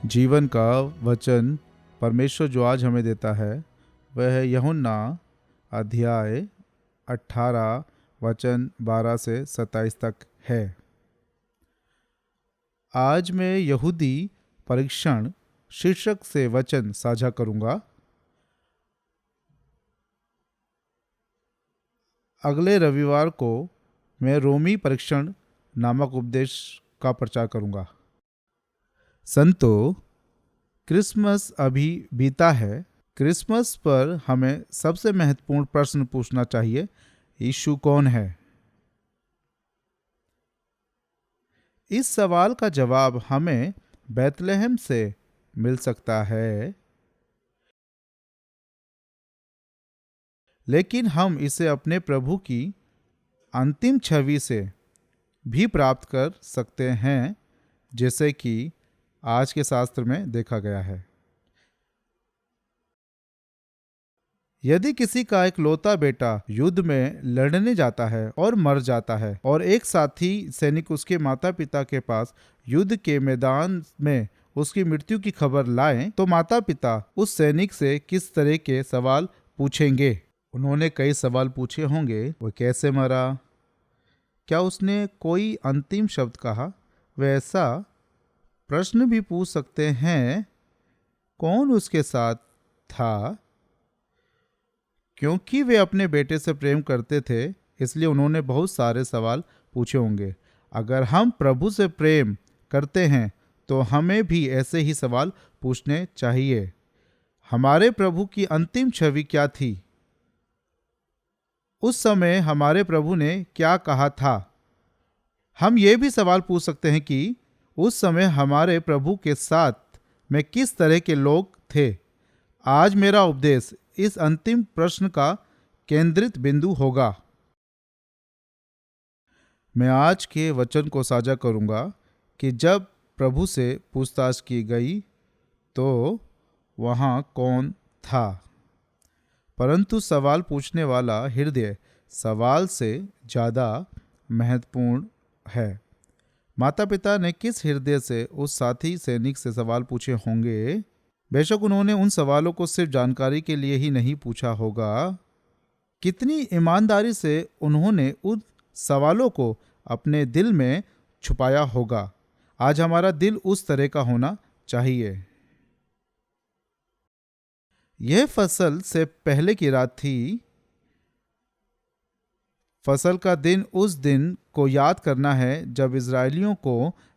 जीवन का वचन परमेश्वर जो आज हमें देता है वह है यूहन्ना अध्याय 18 वचन 12 से 27 तक है। आज मैं यहूदी परीक्षण शीर्षक से वचन साझा करूंगा। अगले रविवार को मैं रोमी परीक्षण नामक उपदेश का प्रचार करूंगा। संतो, क्रिसमस अभी बीता है। क्रिसमस पर हमें सबसे महत्वपूर्ण प्रश्न पूछना चाहिए, यीशु कौन है? इस सवाल का जवाब हमें बैतलहम से मिल सकता है, लेकिन हम इसे अपने प्रभु की अंतिम छवि से भी प्राप्त कर सकते हैं, जैसे कि आज के शास्त्र में देखा गया है। यदि किसी का इकलौता बेटा युद्ध में लड़ने जाता है और मर जाता है और एक साथी सैनिक उसके माता पिता के पास युद्ध के मैदान में उसकी मृत्यु की खबर लाएं, तो माता पिता उस सैनिक से किस तरह के सवाल पूछेंगे? उन्होंने कई सवाल पूछे होंगे। वो कैसे मरा? क्या उसने कोई अंतिम शब्द कहा? वे ऐसा प्रश्न भी पूछ सकते हैं, कौन उसके साथ था? क्योंकि वे अपने बेटे से प्रेम करते थे, इसलिए उन्होंने बहुत सारे सवाल पूछे होंगे। अगर हम प्रभु से प्रेम करते हैं तो हमें भी ऐसे ही सवाल पूछने चाहिए। हमारे प्रभु की अंतिम छवि क्या थी? उस समय हमारे प्रभु ने क्या कहा था? हम ये भी सवाल पूछ सकते हैं कि उस समय हमारे प्रभु के साथ में किस तरह के लोग थे। आज मेरा उपदेश इस अंतिम प्रश्न का केंद्रित बिंदु होगा। मैं आज के वचन को साझा करूंगा कि जब प्रभु से पूछताछ की गई तो वहां कौन था, परंतु सवाल पूछने वाला हृदय सवाल से ज़्यादा महत्वपूर्ण है। माता पिता ने किस हृदय से उस साथी सैनिक से सवाल पूछे होंगे? बेशक उन्होंने उन सवालों को सिर्फ जानकारी के लिए ही नहीं पूछा होगा। कितनी ईमानदारी से उन्होंने उन सवालों को अपने दिल में छुपाया होगा। आज हमारा दिल उस तरह का होना चाहिए। यह फसल से पहले की रात थी। फसल का दिन उस दिन को याद करना है जब इजरायलियों को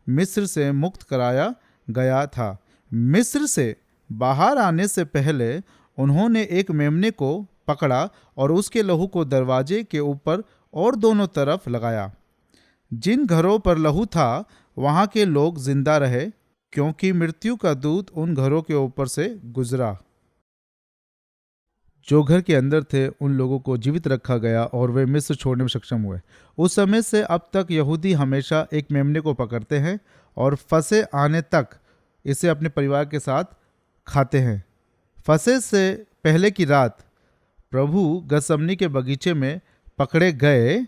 मिस्र से मुक्त कराया गया था। मिस्र से बाहर आने से पहले उन्होंने एक मेमने को पकड़ा और उसके लहू को दरवाजे के ऊपर और दोनों तरफ लगाया। जिन घरों पर लहू था वहां के लोग जिंदा रहे, क्योंकि मृत्यु का दूत उन घरों के ऊपर से गुजरा। जो घर के अंदर थे उन लोगों को जीवित रखा गया और वे मिस्र छोड़ने में सक्षम हुए। उस समय से अब तक यहूदी हमेशा एक मेमने को पकड़ते हैं और फंसे आने तक इसे अपने परिवार के साथ खाते हैं। फंसे से पहले की रात प्रभु गसमनी के बगीचे में पकड़े गए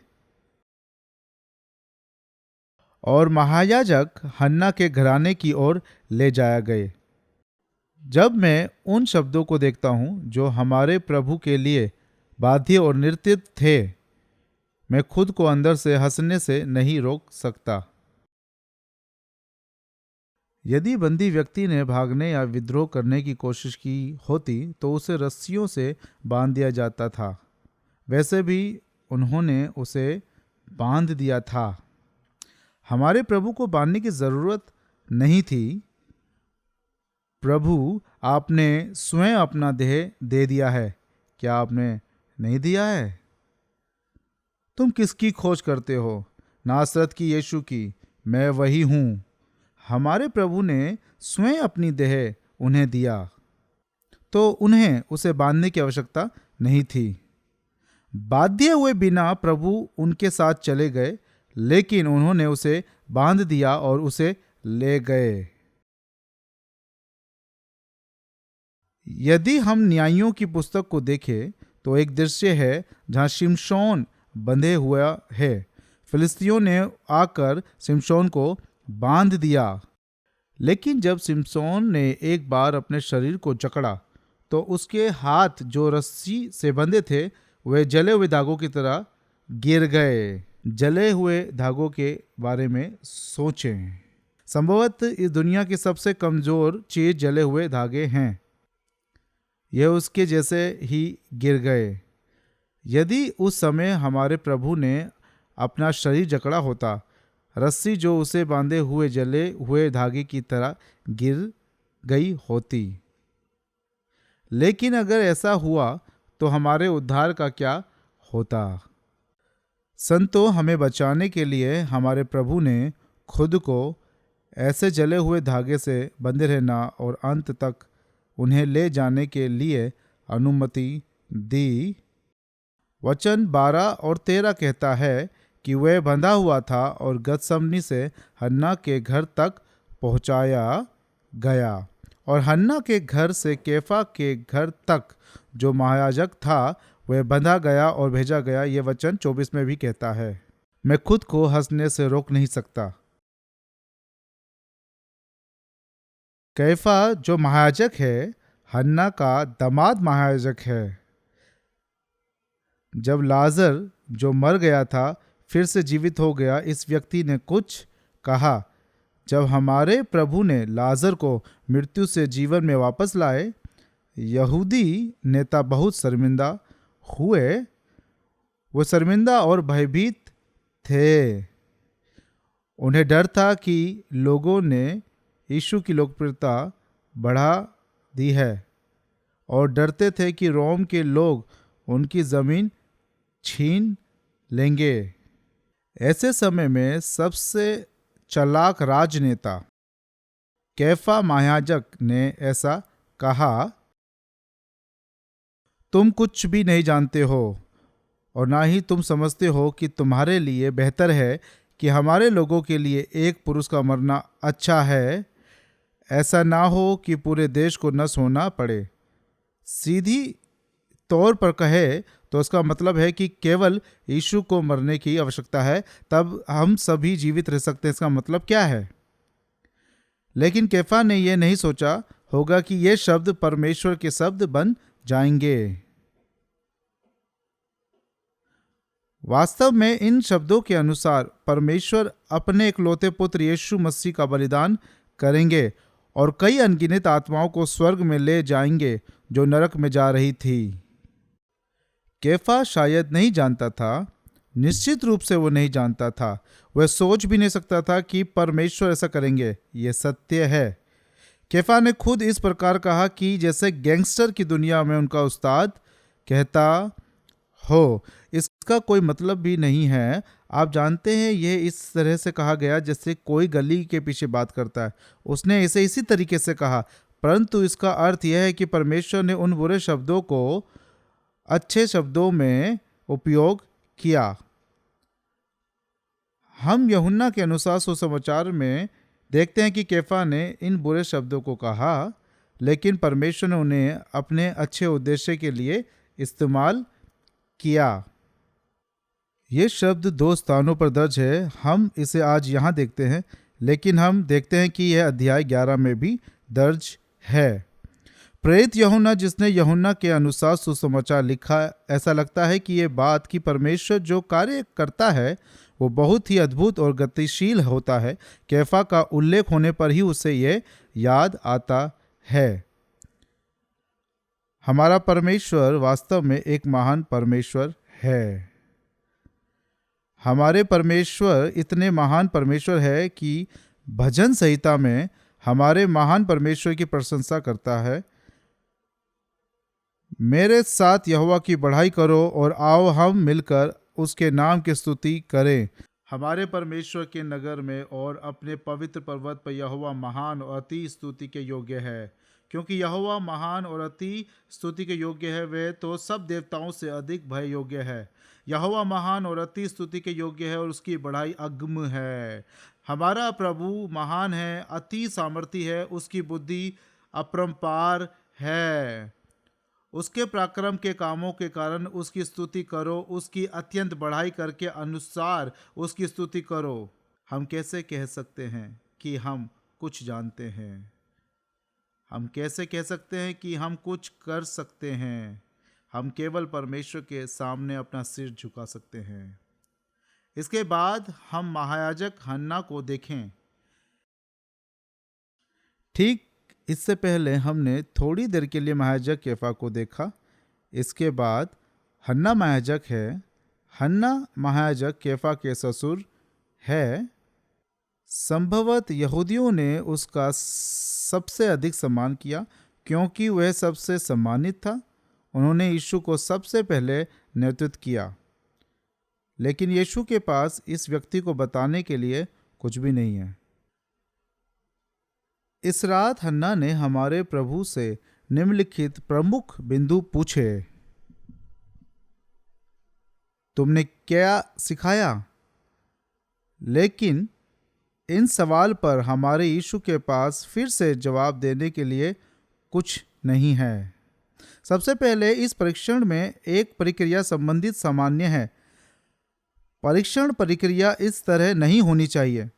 और महायाजक हन्ना के घराने की ओर ले जाया गए। जब मैं उन शब्दों को देखता हूं जो हमारे प्रभु के लिए बाध्य और निर्तित थे, मैं खुद को अंदर से हंसने से नहीं रोक सकता। यदि बंदी व्यक्ति ने भागने या विद्रोह करने की कोशिश की होती तो उसे रस्सियों से बांध दिया जाता था। वैसे भी उन्होंने उसे बांध दिया था। हमारे प्रभु को बांधने की जरूरत नहीं थी। प्रभु, आपने स्वयं अपना देह दे दिया है। क्या आपने नहीं दिया है? तुम किसकी खोज करते हो? नासरत की यीशु की। मैं वही हूं। हमारे प्रभु ने स्वयं अपनी देह उन्हें दिया, तो उन्हें उसे बांधने की आवश्यकता नहीं थी। बाध्य हुए बिना प्रभु उनके साथ चले गए, लेकिन उन्होंने उसे बांध दिया और उसे ले गए। यदि हम न्यायियों की पुस्तक को देखें तो एक दृश्य है जहां शिमशोन बंधे हुआ है। फिलिस्तीयों ने आकर शिमशोन को बांध दिया, लेकिन जब सिमसोन ने एक बार अपने शरीर को जकड़ा तो उसके हाथ जो रस्सी से बंधे थे वे जले हुए धागों की तरह गिर गए। जले हुए धागों के बारे में सोचें। संभवतः इस दुनिया की सबसे कमजोर चीज जले हुए धागे हैं। यह उसके जैसे ही गिर गए। यदि उस समय हमारे प्रभु ने अपना शरीर जकड़ा होता, रस्सी जो उसे बांधे हुए जले हुए धागे की तरह गिर गई होती। लेकिन अगर ऐसा हुआ तो हमारे उद्धार का क्या होता? संतों, हमें बचाने के लिए हमारे प्रभु ने खुद को ऐसे जले हुए धागे से बंधे रहना और अंत तक उन्हें ले जाने के लिए अनुमति दी। वचन 12 और 13 कहता है कि वह बंधा हुआ था और गतसमनी से हन्ना के घर तक पहुंचाया गया और हन्ना के घर से कैफा के घर तक जो महायाजक था वह बंधा गया और भेजा गया। यह वचन 24 में भी कहता है। मैं खुद को हंसने से रोक नहीं सकता। कैफा जो महायाजक है, हन्ना का दामाद महायाजक है। जब लाजर जो मर गया था फिर से जीवित हो गया, इस व्यक्ति ने कुछ कहा। जब हमारे प्रभु ने लाजर को मृत्यु से जीवन में वापस लाए, यहूदी नेता बहुत शर्मिंदा हुए। वो शर्मिंदा और भयभीत थे। उन्हें डर था कि लोगों ने यीशु की लोकप्रियता बढ़ा दी है और डरते थे कि रोम के लोग उनकी जमीन छीन लेंगे। ऐसे समय में सबसे चालाक राजनेता कैफा महायाजक ने ऐसा कहा, तुम कुछ भी नहीं जानते हो और ना ही तुम समझते हो कि तुम्हारे लिए बेहतर है कि हमारे लोगों के लिए एक पुरुष का मरना अच्छा है, ऐसा ना हो कि पूरे देश को नष्ट होना पड़े। सीधी तौर पर कहे तो उसका मतलब है कि केवल यीशु को मरने की आवश्यकता है, तब हम सभी जीवित रह सकते हैं। इसका मतलब क्या है? लेकिन कैफा ने यह नहीं सोचा होगा कि ये शब्द परमेश्वर के शब्द बन जाएंगे। वास्तव में इन शब्दों के अनुसार परमेश्वर अपने इकलौते पुत्र यीशु मसीह का बलिदान करेंगे और कई अनगिनत आत्माओं को स्वर्ग में ले जाएंगे जो नरक में जा रही थी। कैफा शायद नहीं जानता था, निश्चित रूप से वो नहीं जानता था, वह सोच भी नहीं सकता था कि परमेश्वर ऐसा करेंगे। यह सत्य है। कैफा ने खुद इस प्रकार कहा कि जैसे गैंगस्टर की दुनिया में उनका उस्ताद कहता हो। इसका कोई मतलब भी नहीं है। आप जानते हैं, यह इस तरह से कहा गया जैसे कोई गली के पीछे बात करता है। उसने इसे इसी तरीके से कहा, परंतु इसका अर्थ यह है कि परमेश्वर ने उन बुरे शब्दों को अच्छे शब्दों में उपयोग किया। हम यूहन्ना के अनुसार सुसमाचार में देखते हैं कि कैफा ने इन बुरे शब्दों को कहा, लेकिन परमेश्वर ने उन्हें अपने अच्छे उद्देश्य के लिए इस्तेमाल किया। ये शब्द 2 स्थानों पर दर्ज है। हम इसे आज यहाँ देखते हैं, लेकिन हम देखते हैं कि यह अध्याय 11 में भी दर्ज है। प्रेरित यूहन्ना, जिसने यूहन्ना के अनुसार सुसमाचार लिखा, ऐसा लगता है कि यह बात कि परमेश्वर जो कार्य करता है वो बहुत ही अद्भुत और गतिशील होता है, कैफा का उल्लेख होने पर ही उसे यह याद आता है। हमारा परमेश्वर वास्तव में एक महान परमेश्वर है। हमारे परमेश्वर इतने महान परमेश्वर है कि भजन संहिता में हमारे महान परमेश्वर की प्रशंसा करता है। मेरे साथ यहोवा की बढ़ाई करो और आओ हम मिलकर उसके नाम की स्तुति करें। हमारे परमेश्वर के नगर में और अपने पवित्र पर्वत पर यहोवा महान और अति स्तुति के योग्य है। क्योंकि यहोवा महान और अति स्तुति के योग्य है, वह तो सब देवताओं से अधिक भय योग्य है। यहोवा महान और अति स्तुति के योग्य है और उसकी बढ़ाई अगम है। हमारा प्रभु महान है, अति सामर्थी है, उसकी बुद्धि अपरंपार है। उसके पराक्रम के कामों के कारण उसकी स्तुति करो, उसकी अत्यंत बढ़ाई करके अनुसार उसकी स्तुति करो। हम कैसे कह सकते हैं कि हम कुछ जानते हैं। हम कैसे कह सकते हैं कि हम कुछ कर सकते हैं? हम केवल परमेश्वर के सामने अपना सिर झुका सकते हैं। इसके बाद हम महायाजक हन्ना को देखें। ठीक इससे पहले हमने थोड़ी देर के लिए महायाजक कैफा को देखा। इसके बाद हन्ना महायाजक है। हन्ना महायाजक कैफा के ससुर है। संभवतः यहूदियों ने उसका सबसे अधिक सम्मान किया क्योंकि वह सबसे सम्मानित था। उन्होंने यीशु को सबसे पहले नेतृत्व किया, लेकिन यीशु के पास इस व्यक्ति को बताने के लिए कुछ भी नहीं है। इस रात हन्ना ने हमारे प्रभु से निम्नलिखित प्रमुख बिंदु पूछे। तुमने क्या सिखाया? लेकिन इन सवाल पर हमारे यीशु के पास फिर से जवाब देने के लिए कुछ नहीं है। सबसे पहले इस परीक्षण में एक प्रक्रिया संबंधित सामान्य है। परीक्षण प्रक्रिया इस तरह नहीं होनी चाहिए।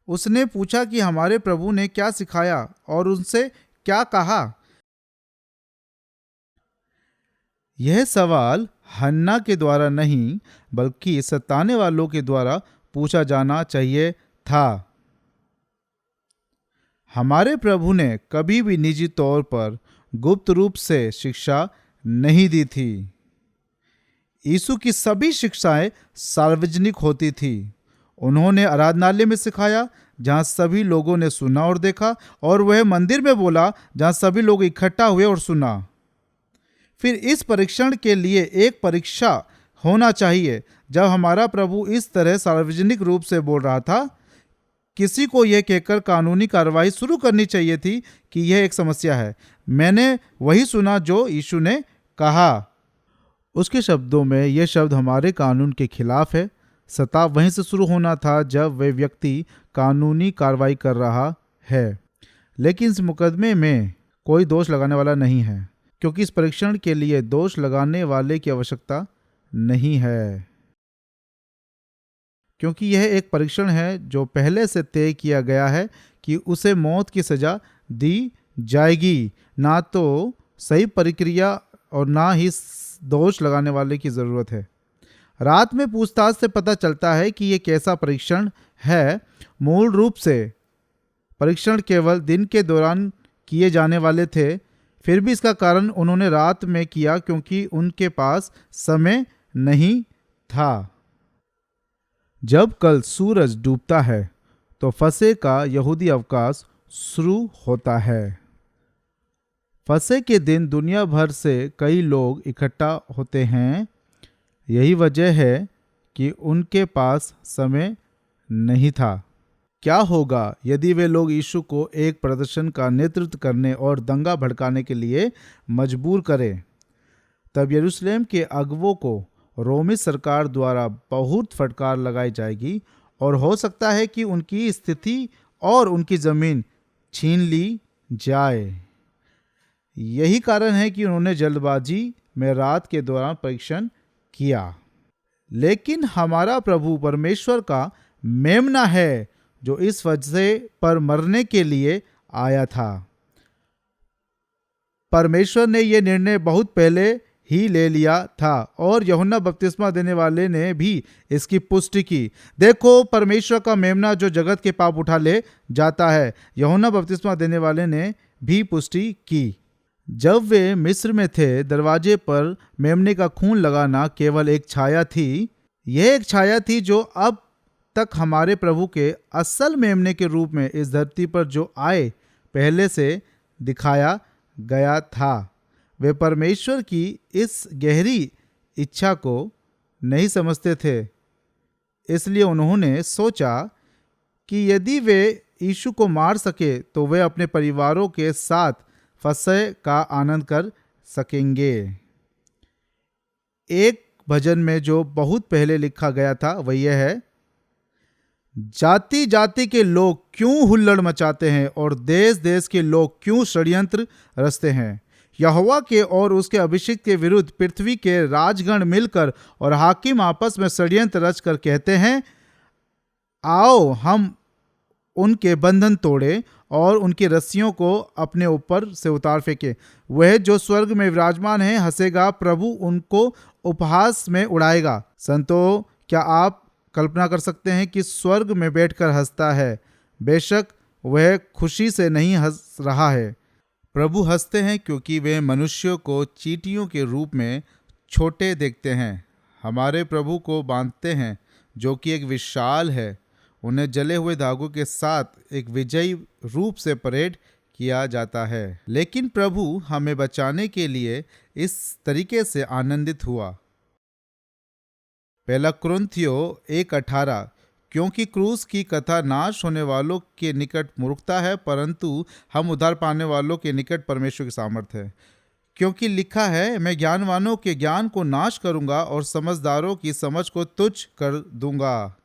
उसने पूछा कि हमारे प्रभु ने क्या सिखाया और उनसे क्या कहा। यह सवाल हन्ना के द्वारा नहीं बल्कि सताने वालों के द्वारा पूछा जाना चाहिए था। हमारे प्रभु ने कभी भी निजी तौर पर गुप्त रूप से शिक्षा नहीं दी थी। यीशु की सभी शिक्षाएं सार्वजनिक होती थी। उन्होंने आराधनालय में सिखाया जहां सभी लोगों ने सुना और देखा, और वह मंदिर में बोला जहां सभी लोग इकट्ठा हुए और सुना। फिर इस परीक्षण के लिए एक परीक्षा होना चाहिए। जब हमारा प्रभु इस तरह सार्वजनिक रूप से बोल रहा था, किसी को यह कहकर कानूनी कार्रवाई शुरू करनी चाहिए थी कि यह एक समस्या है। मैंने वही सुना जो यीशु ने कहा। उसके शब्दों में यह शब्द हमारे कानून के खिलाफ है। सताव वहीं से शुरू होना था जब वह व्यक्ति कानूनी कार्रवाई कर रहा है। लेकिन इस मुकदमे में कोई दोष लगाने वाला नहीं है, क्योंकि इस परीक्षण के लिए दोष लगाने वाले की आवश्यकता नहीं है, क्योंकि यह एक परीक्षण है जो पहले से तय किया गया है कि उसे मौत की सजा दी जाएगी। ना तो सही प्रक्रिया और ना ही दोष लगाने वाले की जरूरत है। रात में पूछताछ से पता चलता है कि यह कैसा परीक्षण है। मूल रूप से परीक्षण केवल दिन के दौरान किए जाने वाले थे। फिर भी इसका कारण उन्होंने रात में किया क्योंकि उनके पास समय नहीं था। जब कल सूरज डूबता है तो फसह का यहूदी अवकाश शुरू होता है। फसह के दिन दुनिया भर से कई लोग इकट्ठा होते हैं। यही वजह है कि उनके पास समय नहीं था। क्या होगा यदि वे लोग यीशु को एक प्रदर्शन का नेतृत्व करने और दंगा भड़काने के लिए मजबूर करें? तब यरूशलेम के अगुवों को रोमी सरकार द्वारा बहुत फटकार लगाई जाएगी और हो सकता है कि उनकी स्थिति और उनकी जमीन छीन ली जाए। यही कारण है कि उन्होंने जल्दबाजी में रात के दौरान परीक्षण किया। लेकिन हमारा प्रभु परमेश्वर का मेमना है जो इस वजह पर मरने के लिए आया था। परमेश्वर ने यह निर्णय बहुत पहले ही ले लिया था और यूहन्ना बपतिस्मा देने वाले ने भी इसकी पुष्टि की। देखो, परमेश्वर का मेमना जो जगत के पाप उठा ले जाता है। यूहन्ना बपतिस्मा देने वाले ने भी पुष्टि की। जब वे मिस्र में थे, दरवाजे पर मेमने का खून लगाना केवल एक छाया थी। यह एक छाया थी जो अब तक हमारे प्रभु के असल मेमने के रूप में इस धरती पर जो आए पहले से दिखाया गया था। वे परमेश्वर की इस गहरी इच्छा को नहीं समझते थे, इसलिए उन्होंने सोचा कि यदि वे यीशु को मार सके तो वे अपने परिवारों के साथ फसह का आनंद कर सकेंगे। एक भजन में जो बहुत पहले लिखा गया था वह यह है, जाति जाति के लोग क्यों हुल्लड़ मचाते हैं और देश देश के लोग क्यों षड्यंत्र रचते हैं। यहोवा के और उसके अभिषेक के विरुद्ध पृथ्वी के राजगण मिलकर और हाकिम आपस में षड्यंत्र रचकर कहते हैं, आओ हम उनके बंधन तोड़े और उनकी रस्सियों को अपने ऊपर से उतार फेंके। वह जो स्वर्ग में विराजमान है हंसेगा, प्रभु उनको उपहास में उड़ाएगा। संतो, क्या आप कल्पना कर सकते हैं कि स्वर्ग में बैठकर हंसता है? बेशक वह खुशी से नहीं हंस रहा है। प्रभु हंसते हैं क्योंकि वे मनुष्यों को चींटियों के रूप में छोटे देखते हैं। हमारे प्रभु को बांधते हैं जो कि एक विशाल है। उन्हें जले हुए धागों के साथ एक विजयी रूप से परेड किया जाता है। लेकिन प्रभु हमें बचाने के लिए इस तरीके से आनंदित हुआ। पहला कुरिन्थियों 1:18, क्योंकि क्रूस की कथा नाश होने वालों के निकट मूर्खता है, परंतु हम उद्धार पाने वालों के निकट परमेश्वर की सामर्थ्य है। क्योंकि लिखा है, मैं ज्ञानवानों के ज्ञान को नाश करूंगा और समझदारों की समझ को तुच्छ कर दूंगा।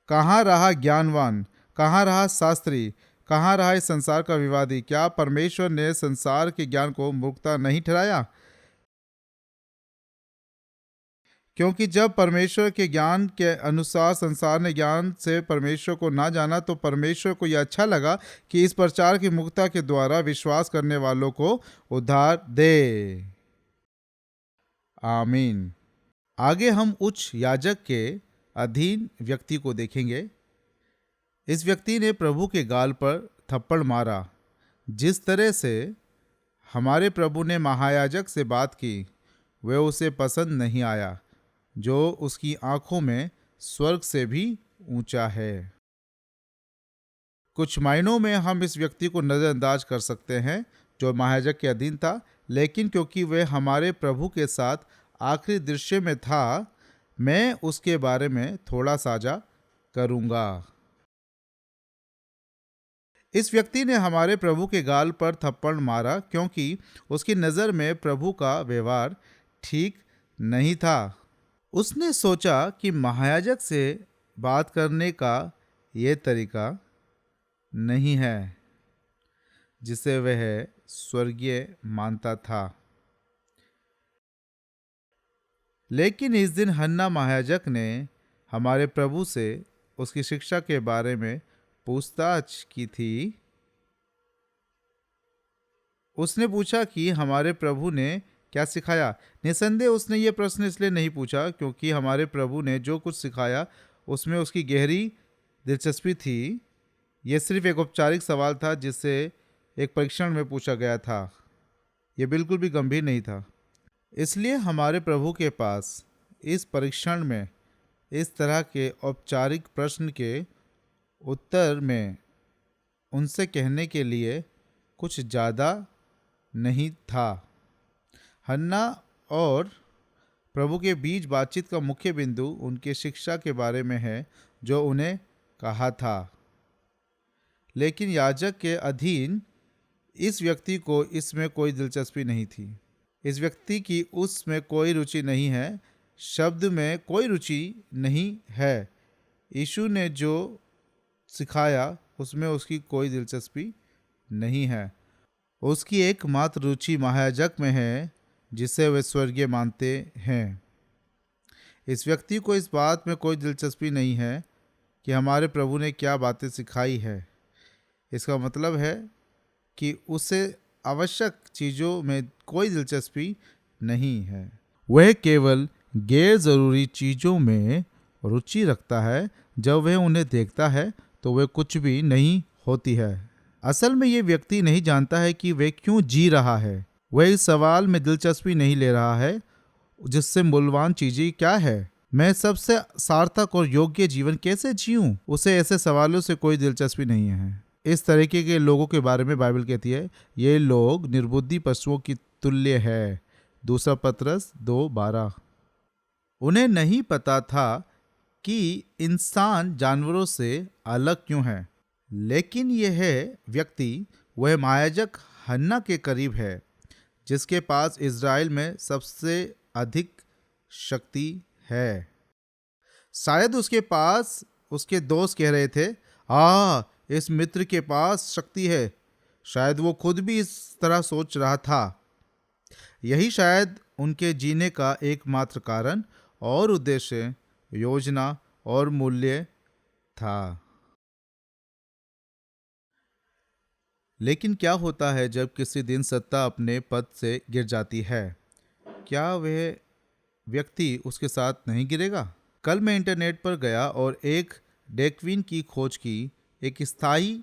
कहाँ रहा ज्ञानवान? कहाँ रहा शास्त्री? कहाँ रहा इस संसार का विवादी? क्या परमेश्वर ने संसार के ज्ञान को मूर्खता नहीं ठहराया? क्योंकि जब परमेश्वर के ज्ञान के अनुसार संसार ने ज्ञान से परमेश्वर को ना जाना, तो परमेश्वर को यह अच्छा लगा कि इस प्रचार की मूर्खता के द्वारा विश्वास करने वालों को उद्धार दे। आमीन। आगे हम उच्च याजक के अधीन व्यक्ति को देखेंगे। इस व्यक्ति ने प्रभु के गाल पर थप्पड़ मारा। जिस तरह से हमारे प्रभु ने महायाजक से बात की, वह उसे पसंद नहीं आया, जो उसकी आंखों में स्वर्ग से भी ऊंचा है। कुछ मायनों में हम इस व्यक्ति को नजरअंदाज कर सकते हैं जो महायाजक के अधीन था, लेकिन क्योंकि वह हमारे प्रभु के साथ आखिरी दृश्य में था, मैं उसके बारे में थोड़ा साझा करूंगा। इस व्यक्ति ने हमारे प्रभु के गाल पर थप्पड़ मारा क्योंकि उसकी नज़र में प्रभु का व्यवहार ठीक नहीं था। उसने सोचा कि महायाजक से बात करने का ये तरीका नहीं है जिसे वह स्वर्गीय मानता था। लेकिन इस दिन हन्ना महायाजक ने हमारे प्रभु से उसकी शिक्षा के बारे में पूछताछ की थी। उसने पूछा कि हमारे प्रभु ने क्या सिखाया। निसंदेह उसने ये प्रश्न इसलिए नहीं पूछा क्योंकि हमारे प्रभु ने जो कुछ सिखाया उसमें उसकी गहरी दिलचस्पी थी। यह सिर्फ एक औपचारिक सवाल था जिसे एक परीक्षण में पूछा गया था। यह बिल्कुल भी गंभीर नहीं था। इसलिए हमारे प्रभु के पास इस परीक्षण में इस तरह के औपचारिक प्रश्न के उत्तर में उनसे कहने के लिए कुछ ज़्यादा नहीं था। हन्ना और प्रभु के बीच बातचीत का मुख्य बिंदु उनके शिक्षा के बारे में है जो उन्हें कहा था। लेकिन याजक के अधीन इस व्यक्ति को इसमें कोई दिलचस्पी नहीं थी। इस व्यक्ति की उसमें कोई रुचि नहीं है, शब्द में कोई रुचि नहीं है। यीशु ने जो सिखाया उसमें उसकी कोई दिलचस्पी नहीं है। उसकी एकमात्र रुचि महायाजक में है जिसे वे स्वर्गीय मानते हैं। इस व्यक्ति को इस बात में कोई दिलचस्पी नहीं है कि हमारे प्रभु ने क्या बातें सिखाई है। इसका मतलब है कि उसे आवश्यक चीज़ों में कोई दिलचस्पी नहीं है। वह केवल गैर ज़रूरी चीज़ों में रुचि रखता है। जब वह उन्हें देखता है तो वह कुछ भी नहीं होती है। असल में ये व्यक्ति नहीं जानता है कि वह क्यों जी रहा है। वह इस सवाल में दिलचस्पी नहीं ले रहा है जिससे मूल्यवान चीज़ें क्या है, मैं सबसे सार्थक और योग्य जीवन कैसे जीऊं। उसे ऐसे सवालों से कोई दिलचस्पी नहीं है। इस तरीके के लोगों के बारे में बाइबल कहती है ये लोग निर्बुद्धि पशुओं की तुल्य है। 2 पतरस 2:12। उन्हें नहीं पता था कि इंसान जानवरों से अलग क्यों है। लेकिन यह व्यक्ति वह महायाजक हन्ना के करीब है जिसके पास इज़राइल में सबसे अधिक शक्ति है। शायद उसके पास उसके दोस्त कह रहे थे, इस मित्र के पास शक्ति है। शायद वो खुद भी इस तरह सोच रहा था। यही शायद उनके जीने का एकमात्र कारण और उद्देश्य, योजना और मूल्य था। लेकिन क्या होता है जब किसी दिन सत्ता अपने पद से गिर जाती है? क्या वह व्यक्ति उसके साथ नहीं गिरेगा? कल मैं इंटरनेट पर गया और एक डेक्विन की खोज की, एक स्थायी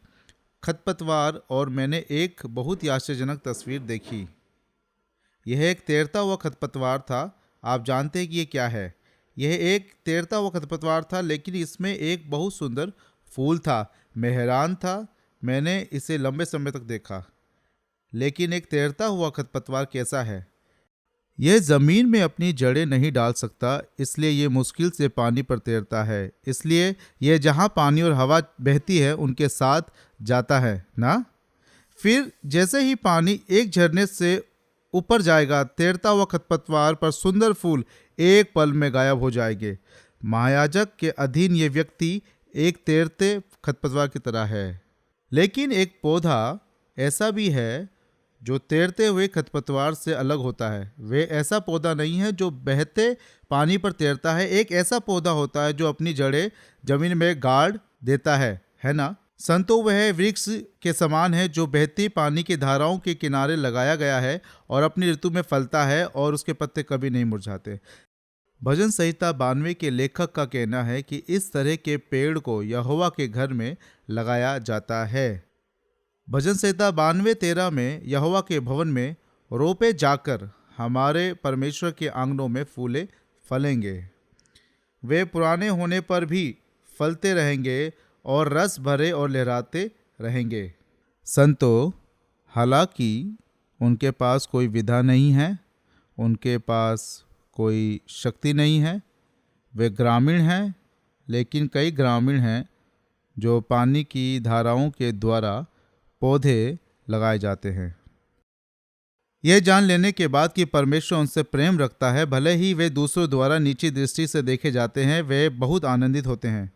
खरपतवार, और मैंने एक बहुत ही आश्चर्यजनक तस्वीर देखी। यह एक तैरता हुआ खरपतवार था। आप जानते हैं कि ये क्या है? यह एक तैरता हुआ खरपतवार था, लेकिन इसमें एक बहुत सुंदर फूल था। मैं हैरान था। मैंने इसे लंबे समय तक देखा। लेकिन एक तैरता हुआ खरपतवार कैसा है? यह जमीन में अपनी जड़ें नहीं डाल सकता, इसलिए यह मुश्किल से पानी पर तैरता है। इसलिए यह जहां पानी और हवा बहती है उनके साथ जाता है ना। फिर जैसे ही पानी एक झरने से ऊपर जाएगा, तैरता हुआ खरपतवार पर सुंदर फूल एक पल में गायब हो जाएंगे। महायाजक के अधीन ये व्यक्ति एक तैरते खरपतवार की तरह है। लेकिन एक पौधा ऐसा भी है जो तैरते हुए खरपतवार से अलग होता है। वे ऐसा पौधा नहीं है जो बहते पानी पर तैरता है। एक ऐसा पौधा होता है जो अपनी जड़ें जमीन में गाड़ देता है ना। संतो वह वृक्ष के समान है जो बहती पानी की धाराओं के किनारे लगाया गया है और अपनी ऋतु में फलता है और उसके पत्ते कभी नहीं मुरझाते। भजन संहिता 92 के लेखक का कहना है कि इस तरह के पेड़ को यहोवा के घर में लगाया जाता है। भजन संहिता 92:13 में यहोवा के भवन में रोपे जाकर हमारे परमेश्वर के आंगनों में फूले फलेंगे। वे पुराने होने पर भी फलते रहेंगे और रस भरे और लहराते रहेंगे। संतो, हालांकि उनके पास कोई विधा नहीं है, उनके पास कोई शक्ति नहीं है, वे ग्रामीण हैं, लेकिन कई ग्रामीण हैं जो पानी की धाराओं के द्वारा पौधे लगाए जाते हैं। यह जान लेने के बाद कि परमेश्वर उनसे प्रेम रखता है, भले ही वे दूसरों द्वारा नीची दृष्टि से देखे जाते हैं, वे बहुत आनंदित होते हैं।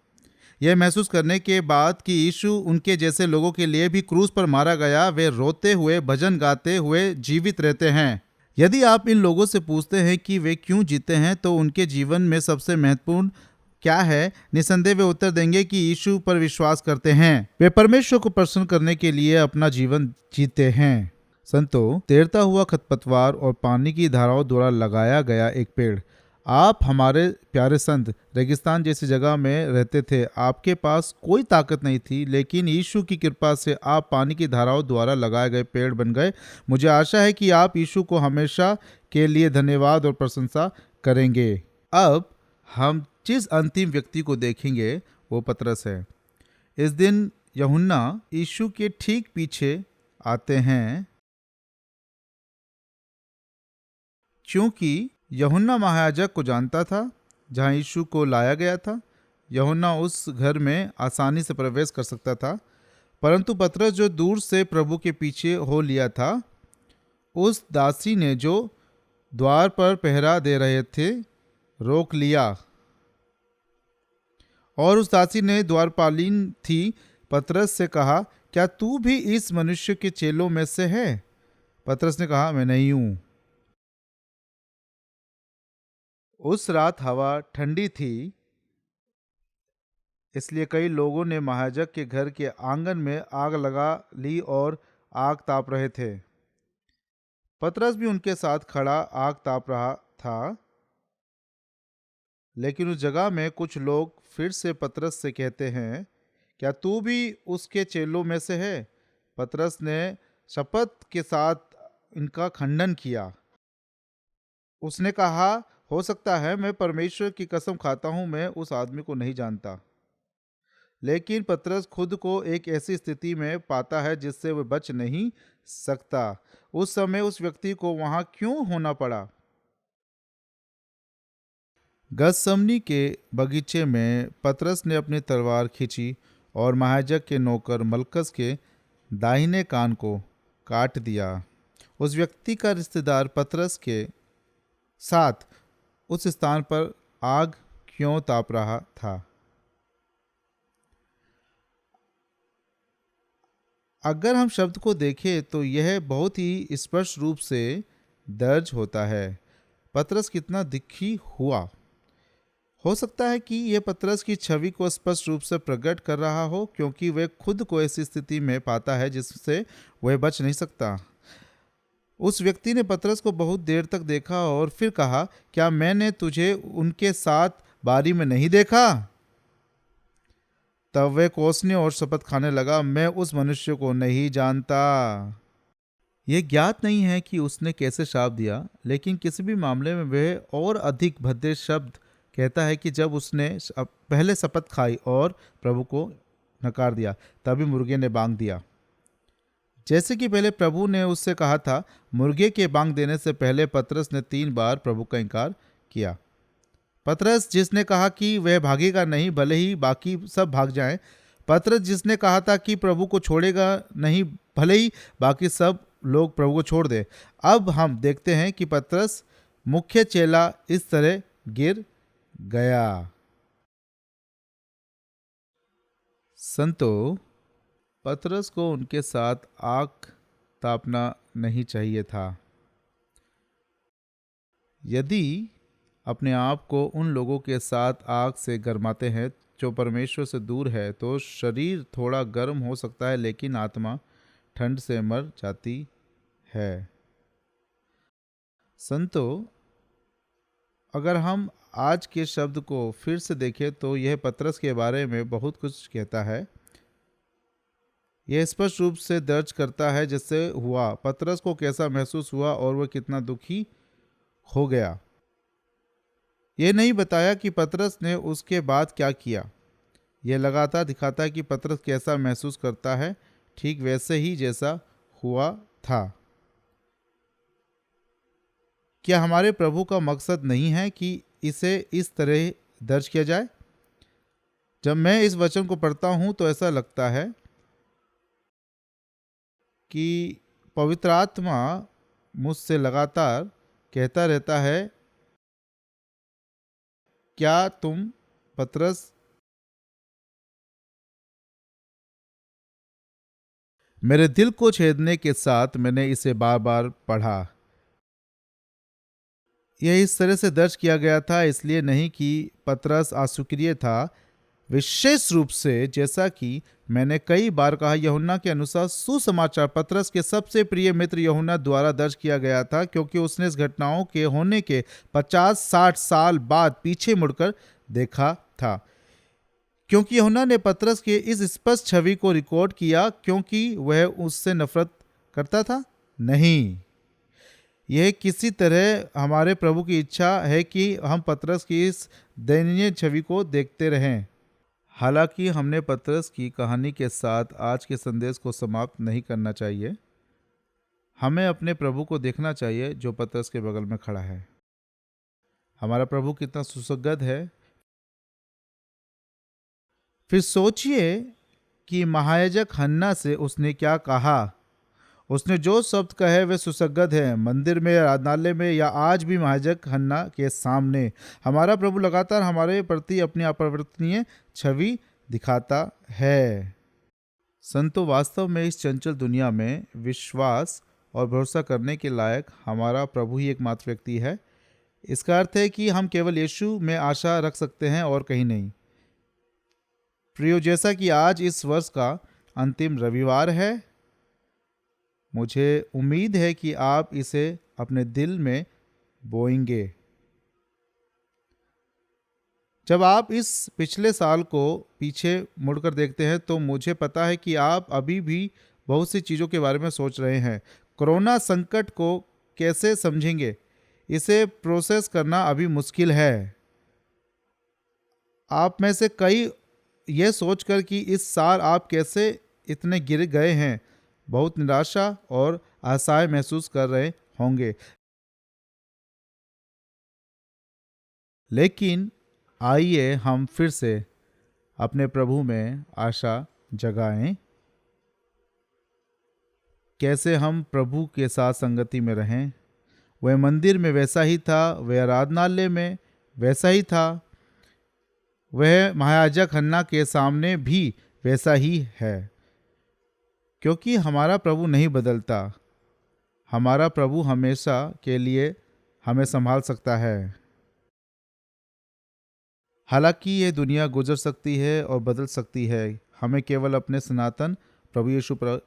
यह महसूस करने के बाद कि यीशु उनके जैसे लोगों के लिए भी क्रूस पर मारा गया, वे रोते हुए, भजन गाते हुए जीवित रहते हैं। यदि आप इन लोगों से पूछते हैं कि वे क्यों जीते हैं, तो उनके जीवन में सबसे महत्वपूर्ण क्या है, निसंदेह वे उत्तर देंगे कि यीशु पर विश्वास करते हैं। वे परमेश्वर को प्रसन्न करने के लिए अपना जीवन जीते हैं। संतो, तैरता हुआ खरपतवार और पानी की धाराओं द्वारा लगाया गया एक पेड़। आप हमारे प्यारे संत रेगिस्तान जैसी जगह में रहते थे। आपके पास कोई ताकत नहीं थी, लेकिन यीशु की कृपा से आप पानी की धाराओं द्वारा लगाए गए पेड़ बन गए। मुझे आशा है कि आप यीशु को हमेशा के लिए धन्यवाद और प्रशंसा करेंगे। अब हम जिस अंतिम व्यक्ति को देखेंगे वो पतरस है। इस दिन यूहन्ना यीशु के ठीक पीछे आते हैं, क्योंकि यूहन्ना महायाजक को जानता था जहां यीशु को लाया गया था। यूहन्ना उस घर में आसानी से प्रवेश कर सकता था, परंतु पतरस जो दूर से प्रभु के पीछे हो लिया था, उस दासी ने जो द्वार पर पहरा दे रहे थे रोक लिया। और उस दासी ने द्वारपालीन थी पतरस से कहा, क्या तू भी इस मनुष्य के चेलों में से है? पतरस ने कहा, मैं नहीं हूं। उस रात हवा ठंडी थी, इसलिए कई लोगों ने महायाजक के घर के आंगन में आग लगा ली और आग ताप रहे थे। पतरस भी उनके साथ खड़ा आग ताप रहा था। लेकिन उस जगह में कुछ लोग फिर से पतरस से कहते हैं, क्या तू भी उसके चेलों में से है? पतरस ने शपथ के साथ इनका खंडन किया। उसने कहा, हो सकता है, मैं परमेश्वर की कसम खाता हूं, मैं उस आदमी को नहीं जानता। लेकिन पतरस खुद को एक ऐसी स्थिति में पाता है जिससे वह बच नहीं सकता। उस समय उस व्यक्ति को वहां क्यों होना पड़ा? गतसमनी के बगीचे में पतरस ने अपनी तलवार खींची और महायाजक के नौकर मलकस के दाहिने कान को काट दिया। उस व्यक्ति का रिश्तेदार पतरस के साथ उस स्थान पर आग क्यों ताप रहा था? अगर हम शब्द को देखें तो यह बहुत ही स्पष्ट रूप से दर्ज होता है। पतरस कितना दुखी हुआ हो सकता है कि यह पतरस की छवि को स्पष्ट रूप से प्रकट कर रहा हो, क्योंकि वह खुद को ऐसी स्थिति में पाता है जिससे वह बच नहीं सकता। उस व्यक्ति ने पतरस को बहुत देर तक देखा और फिर कहा, क्या मैंने तुझे उनके साथ बारी में नहीं देखा? तब वह कोसने और शपथ खाने लगा, मैं उस मनुष्य को नहीं जानता। यह ज्ञात नहीं है कि उसने कैसे श्राप दिया, लेकिन किसी भी मामले में वह और अधिक भद्दे शब्द कहता है कि जब उसने पहले शपथ खाई और प्रभु को नकार दिया, तभी मुर्गे ने बांग दिया। जैसे कि पहले प्रभु ने उससे कहा था, मुर्गे के बांग देने से पहले पतरस ने 3 बार प्रभु का इनकार किया। पतरस जिसने कहा कि वह भागेगा नहीं भले ही बाकी सब भाग जाएं, पतरस जिसने कहा था कि प्रभु को छोड़ेगा नहीं भले ही बाकी सब लोग प्रभु को छोड़ दे। अब हम देखते हैं कि पतरस मुख्य चेला इस तरह गिर गया। संतो, पतरस को उनके साथ आग तापना नहीं चाहिए था। यदि अपने आप को उन लोगों के साथ आग से गरमाते हैं जो परमेश्वर से दूर है, तो शरीर थोड़ा गर्म हो सकता है, लेकिन आत्मा ठंड से मर जाती है। संतो, अगर हम आज के शब्द को फिर से देखें तो यह पतरस के बारे में बहुत कुछ कहता है। यह स्पष्ट रूप से दर्ज करता है जिससे हुआ, पतरस को कैसा महसूस हुआ और वह कितना दुखी हो गया। यह नहीं बताया कि पतरस ने उसके बाद क्या किया। यह लगातार दिखाता है कि पतरस कैसा महसूस करता है, ठीक वैसे ही जैसा हुआ था। क्या हमारे प्रभु का मकसद नहीं है कि इसे इस तरह दर्ज किया जाए? जब मैं इस वचन को पढ़ता हूं तो ऐसा लगता है कि पवित्र आत्मा मुझसे लगातार कहता रहता है, क्या तुम पतरस? मेरे दिल को छेदने के साथ मैंने इसे बार बार पढ़ा। यह इस तरह से दर्ज किया गया था इसलिए नहीं कि पतरस असुक्रिय था, विशेष रूप से जैसा कि मैंने कई बार कहा, यूहन्ना के अनुसार सुसमाचार पतरस के सबसे प्रिय मित्र यूहन्ना द्वारा दर्ज किया गया था, क्योंकि उसने इस घटनाओं के होने के 50-60 साल बाद पीछे मुड़कर देखा था। क्योंकि यूहन्ना ने पतरस के इस स्पष्ट छवि को रिकॉर्ड किया क्योंकि वह उससे नफरत करता था? नहीं, यह किसी तरह हमारे प्रभु की इच्छा है कि हम पतरस की इस दयनीय छवि को देखते रहें। हालांकि हमने पतरस की कहानी के साथ आज के संदेश को समाप्त नहीं करना चाहिए। हमें अपने प्रभु को देखना चाहिए जो पतरस के बगल में खड़ा है। हमारा प्रभु कितना सुसज्जित है। फिर सोचिए कि महायाजक हन्ना से उसने क्या कहा। उसने जो शब्द कहे वे सुसज्जित है। मंदिर में, आराधनालय में या आज भी महायाजक हन्ना के सामने हमारा प्रभु लगातार हमारे प्रति अपनी अपरिवर्तनीय छवि दिखाता है। संतो, वास्तव में इस चंचल दुनिया में विश्वास और भरोसा करने के लायक हमारा प्रभु ही एकमात्र व्यक्ति है। इसका अर्थ है कि हम केवल यीशु में आशा रख सकते हैं और कहीं नहीं। प्रियो, जैसा कि आज इस वर्ष का अंतिम रविवार है, मुझे उम्मीद है कि आप इसे अपने दिल में बोएंगे। जब आप इस पिछले साल को पीछे मुड़कर देखते हैं तो मुझे पता है कि आप अभी भी बहुत सी चीज़ों के बारे में सोच रहे हैं। कोरोना संकट को कैसे समझेंगे, इसे प्रोसेस करना अभी मुश्किल है। आप में से कई यह सोचकर कि इस साल आप कैसे इतने गिर गए हैं, बहुत निराशा और असहाय महसूस कर रहे होंगे। लेकिन आइए हम फिर से अपने प्रभु में आशा जगाएं। कैसे हम प्रभु के साथ संगति में रहें। वह मंदिर में वैसा ही था, वह आराधनालय में वैसा ही था, वह महायाजक हन्ना के सामने भी वैसा ही है। क्योंकि हमारा प्रभु नहीं बदलता। हमारा प्रभु हमेशा के लिए हमें संभाल सकता है। हालांकि ये दुनिया गुजर सकती है और बदल सकती है, हमें केवल अपने सनातन प्रभु यीशु पर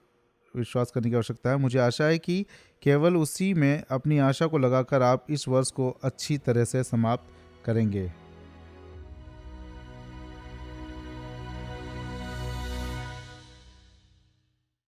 विश्वास करने की आवश्यकता है। मुझे आशा है कि केवल उसी में अपनी आशा को लगाकर आप इस वर्ष को अच्छी तरह से समाप्त करेंगे।